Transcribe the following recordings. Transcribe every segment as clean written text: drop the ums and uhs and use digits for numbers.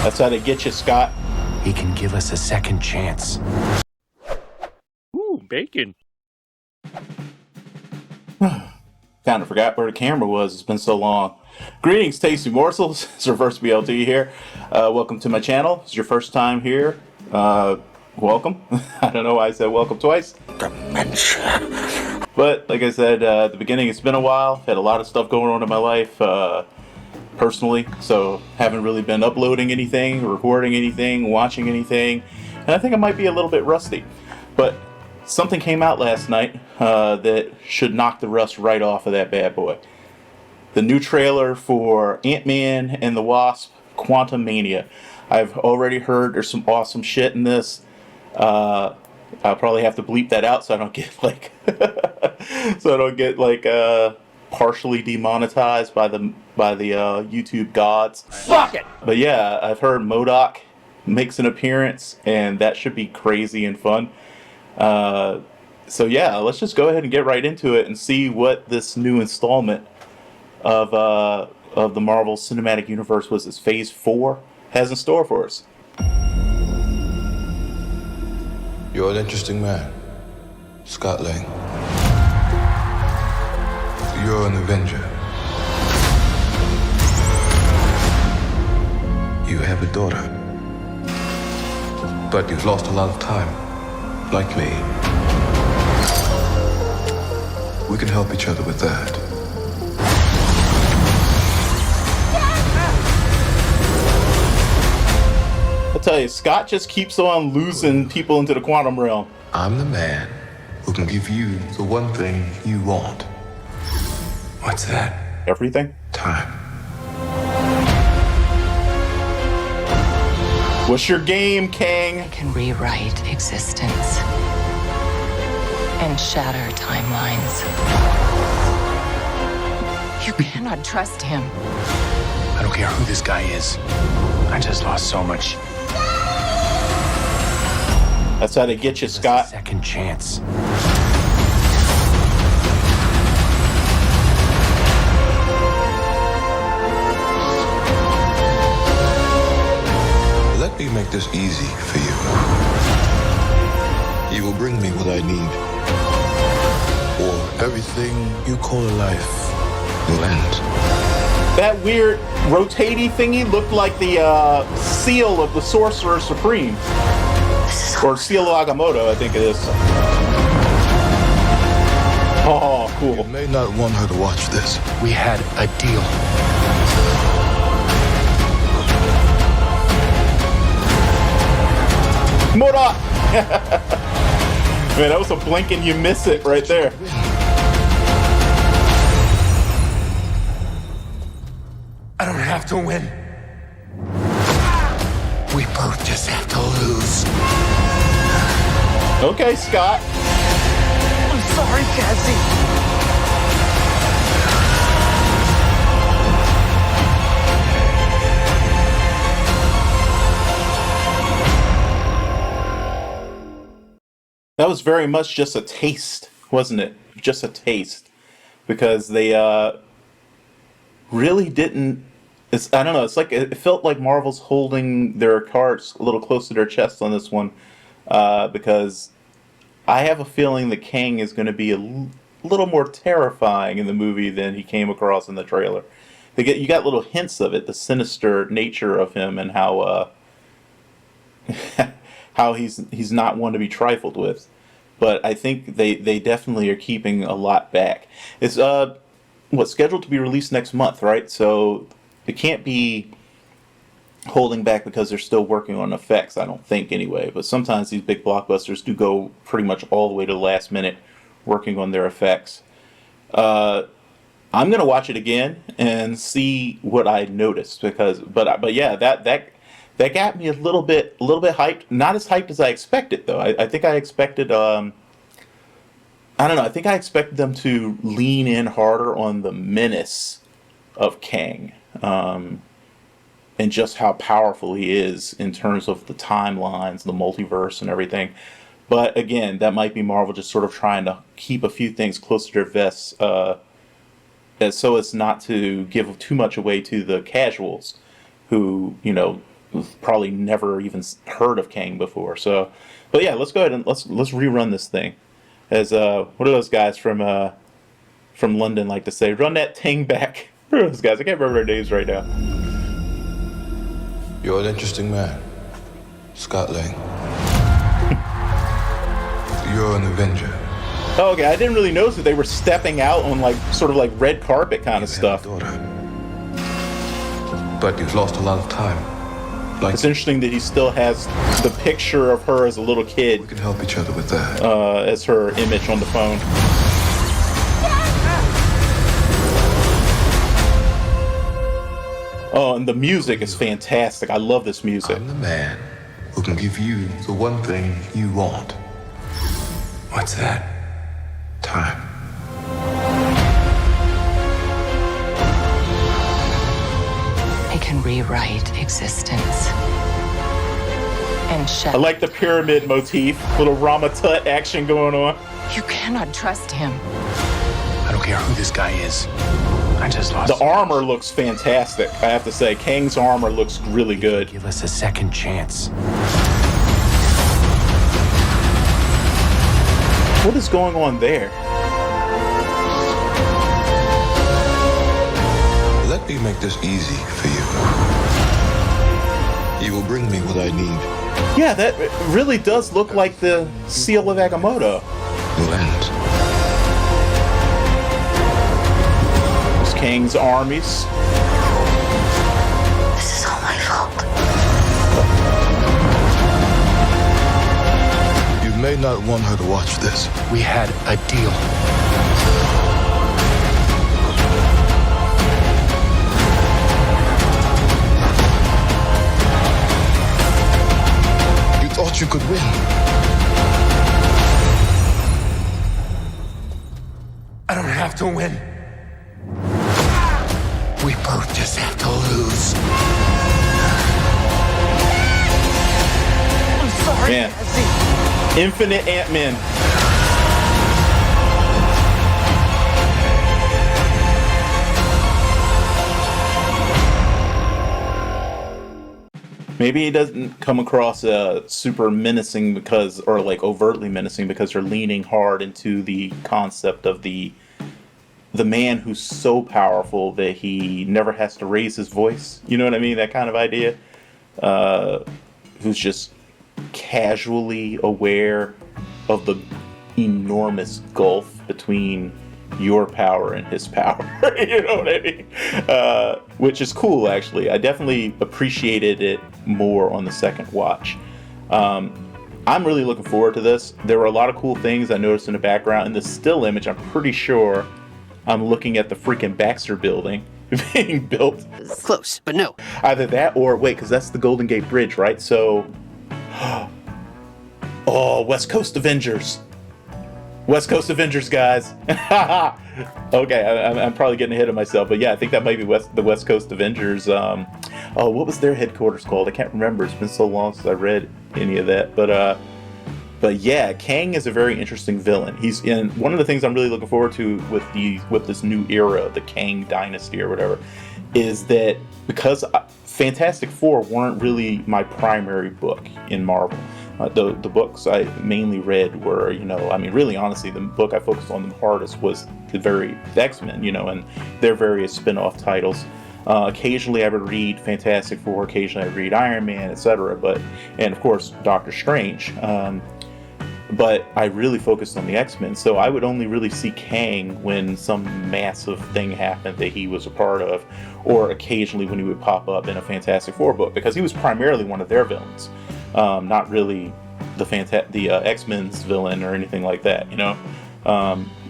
That's how they get you, Scott. He can give us a second chance. Ooh, bacon. Kind of forgot where the camera was. It's been so long. Greetings, tasty morsels. It's Reverse BLT here. Welcome to my channel. If it's your first time here. Welcome. I don't know why I said welcome twice. Dementia. But like I said at the beginning, it's been a while. Had a lot of stuff going on in my life personally, so haven't really been uploading anything, recording anything, watching anything, and I think I might be a little bit rusty. But something came out last night that should knock the rust right off of that bad boy. The new trailer for A.I.M and the Wasp, Quantumania. I've already heard there's some awesome shit in this. I'll probably have to bleep that out so I don't get partially demonetized by the YouTube gods. Fuck it! But yeah, I've heard M.O.D.O.K makes an appearance, and that should be crazy and fun. So yeah, let's just go ahead and get right into it and see what this new installment of the Marvel Cinematic Universe, was this Phase 4, has in store for us. You're an interesting man, Scott Lang. You're an Avenger. You have a daughter. But you've lost a lot of time, like me. We can help each other with that. I'll tell you, Scott just keeps on losing people into the quantum realm. I'm the man who can give you the one thing you want. What's that? Everything? Time. What's your game, Kang? Can rewrite existence and shatter timelines. You cannot trust him. I don't care who this guy is. I just lost so much. That's how they get you, Scott. Second chance. Let me make this easy for you. You will bring me what I need, or everything you call a life will end. That weird rotating thingy looked like the seal of the Sorcerer Supreme. Or seal of Agamotto, I think it is. Oh, cool. You may not want her to watch this. We had a deal. M.O.D.O.K! Man, that was a blink and you miss it right there. I don't have to win. We both just have to lose. Okay, Scott. I'm sorry, Cassie. That was very much just a taste, wasn't it? Just a taste. Because they really didn't... I don't know, it's like it felt like Marvel's holding their cards a little close to their chest on this one. Because I have a feeling that Kang is going to be a little more terrifying in the movie than he came across in the trailer. You got little hints of it, the sinister nature of him, and how how he's not one to be trifled with. But I think they definitely are keeping a lot back. It's scheduled to be released next month, right? So it can't be holding back because they're still working on effects, I don't think, anyway. But sometimes these big blockbusters do go pretty much all the way to the last minute working on their effects. I'm gonna watch it again and see what I noticed, but yeah, that got me a little bit hyped. Not as hyped as I expected, though. I think I expected I don't know. I think I expected them to lean in harder on the menace of Kang. And just how powerful he is in terms of the timelines, the multiverse, and everything. But again, that might be Marvel just sort of trying to keep a few things close to their vests, so as not to give too much away to the casuals, who probably never even heard of Kang before. So, but yeah, let's go ahead and let's rerun this thing. As what do those guys from London like to say? Run that thing back. What are those guys? I can't remember their names right now. You're an interesting man, Scott Lang. You're an Avenger. Oh, okay, I didn't really notice that they were stepping out on like sort of like red carpet kind of stuff. Daughter. But you've lost a lot of time. Like, It's interesting that he still has the picture of her as a little we kid can help each other with that. as her image on the phone. Oh, and the music is fantastic. I love this music. I'm the man who can give you the one thing you want. What's that? Time. I can rewrite existence. And I shatter. like the pyramid motif, little Rama Tut action going on. You cannot trust him. I don't care who this guy is. I just lost. The armor looks fantastic, I have to say. Kang's armor looks really good. Give us a second chance. What is going on there? Let me make this easy for you. You will bring me what I need. Yeah, that really does look like the seal of Agamotto. Will end. It's Kang's armies. This is all my fault. You may not want her to watch this. We had a deal. You thought you could win. I don't have to win. We both just have to lose. I'm sorry. Man. Infinite Ant-Man. Maybe he doesn't come across super menacing because, or like overtly menacing because they're leaning hard into the concept of the man who's so powerful that he never has to raise his voice. You know what I mean? That kind of idea. Who's just casually aware of the enormous gulf between your power and his power. You know what I mean? Which is cool, actually. I definitely appreciated it more on the second watch. I'm really looking forward to this. There were a lot of cool things I noticed in the background. In the still image, I'm pretty sure I'm looking at the freaking Baxter building being built. Close, but no. Either that or, wait, because that's the Golden Gate Bridge, right? So, oh, West Coast Avengers. West Coast Avengers, guys. Okay, I'm probably getting ahead of myself, but yeah, I think that might be the West Coast Avengers. Oh, what was their headquarters called? I can't remember. It's been so long since I read any of that. But yeah, Kang is a very interesting villain. He's in one of the things I'm really looking forward to with this new era, the Kang Dynasty or whatever, is that because Fantastic Four weren't really my primary book in Marvel. The books I mainly read were, really honestly, the book I focused on the hardest was the X-Men, and their various spin-off titles. Occasionally I would read Fantastic Four, occasionally I would read Iron Man, etc. And of course Doctor Strange. But I really focused on the X-Men, so I would only really see Kang when some massive thing happened that he was a part of, or occasionally when he would pop up in a Fantastic Four book, because he was primarily one of their villains. Not really the X-Men's villain or anything like that,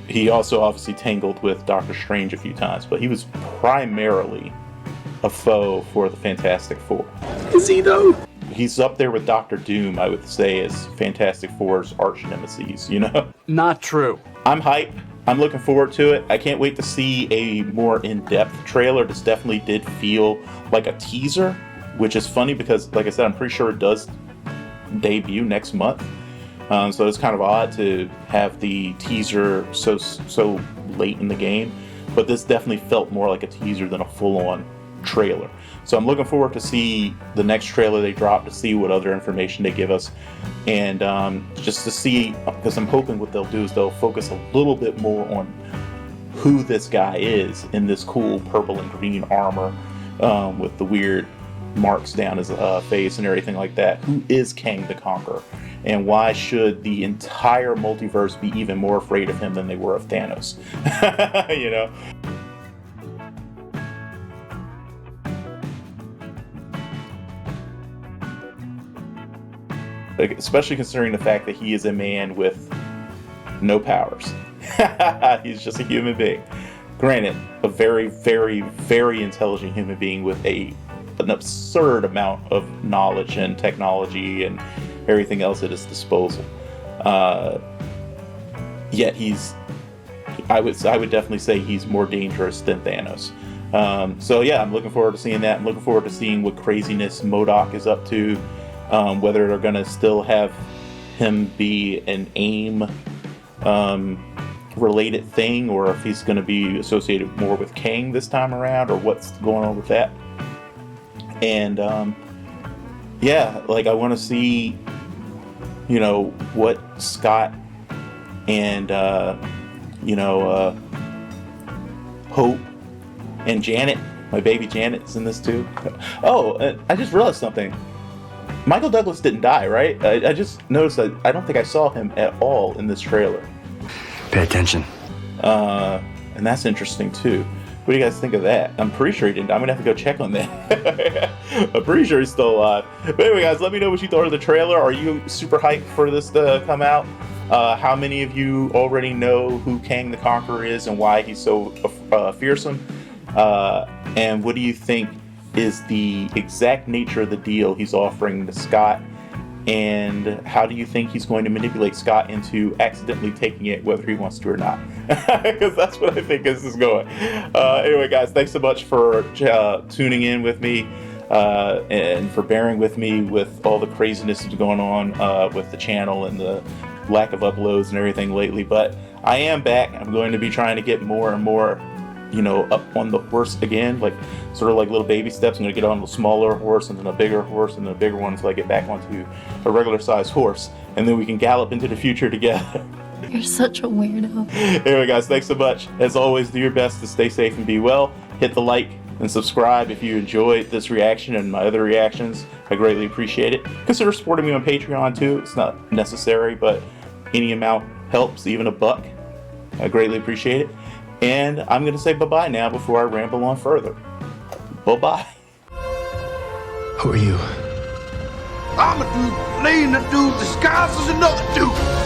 He also obviously tangled with Doctor Strange a few times, but he was primarily a foe for the Fantastic Four. Is he though? He's up there with Doctor Doom, I would say, as Fantastic Four's arch nemesis, Not true. I'm hyped. I'm looking forward to it. I can't wait to see a more in-depth trailer. This definitely did feel like a teaser, which is funny because, like I said, I'm pretty sure it does debut next month. So it's kind of odd to have the teaser so late in the game. But this definitely felt more like a teaser than a full-on trailer. So I'm looking forward to see the next trailer they drop, to see what other information they give us, and just to see, because I'm hoping what they'll do is they'll focus a little bit more on who this guy is in this cool purple and green armor with the weird marks down his face and everything like that. Who is Kang the Conqueror? And why should the entire multiverse be even more afraid of him than they were of Thanos? You know? Like, especially considering the fact that he is a man with no powers. He's just a human being. Granted, a very, very, very intelligent human being with an absurd amount of knowledge and technology and everything else at his disposal. Yet I would definitely say he's more dangerous than Thanos. So yeah, I'm looking forward to seeing that. I'm looking forward to seeing what craziness M.O.D.O.K is up to. Whether they're going to still have him be an A.I.M related thing, or if he's going to be associated more with Kang this time around, or what's going on with that. And yeah, like, I want to see, you know, what Scott and Hope and Janet, my baby Janet's in this too. Oh, I just realized something. Michael Douglas didn't die, right? I just noticed that I don't think I saw him at all in this trailer. Pay attention. And that's interesting too. What do you guys think of that? I'm pretty sure he didn't. I'm gonna have to go check on that. I'm pretty sure he's still alive. But anyway, guys, let me know what you thought of the trailer. Are you super hyped for this to come out? How many of you already know who Kang the Conqueror is and why he's so fearsome? And what do you think is the exact nature of the deal he's offering to Scott? And how do you think he's going to manipulate Scott into accidentally taking it, whether he wants to or not? Because that's what I think this is going. Anyway, guys, thanks so much for tuning in with me and for bearing with me with all the craziness that's going on with the channel and the lack of uploads and everything lately. But I am back. I'm going to be trying to get more and more, you know, up on the horse again, like sort of like little baby steps. I'm gonna get on a smaller horse and then a bigger horse and then a bigger one until I get back onto a regular sized horse, and then we can gallop into the future together. You're such a weirdo. Anyway, guys, thanks so much. As always, do your best to stay safe and be well. Hit the like and subscribe if you enjoyed this reaction and my other reactions. I greatly appreciate it. Consider supporting me on Patreon too. It's not necessary, but any amount helps, even $1. I greatly appreciate it. And I'm going to say bye-bye now before I ramble on further. Bye-bye. Who are you? I'm a dude playing a dude disguised as another dude.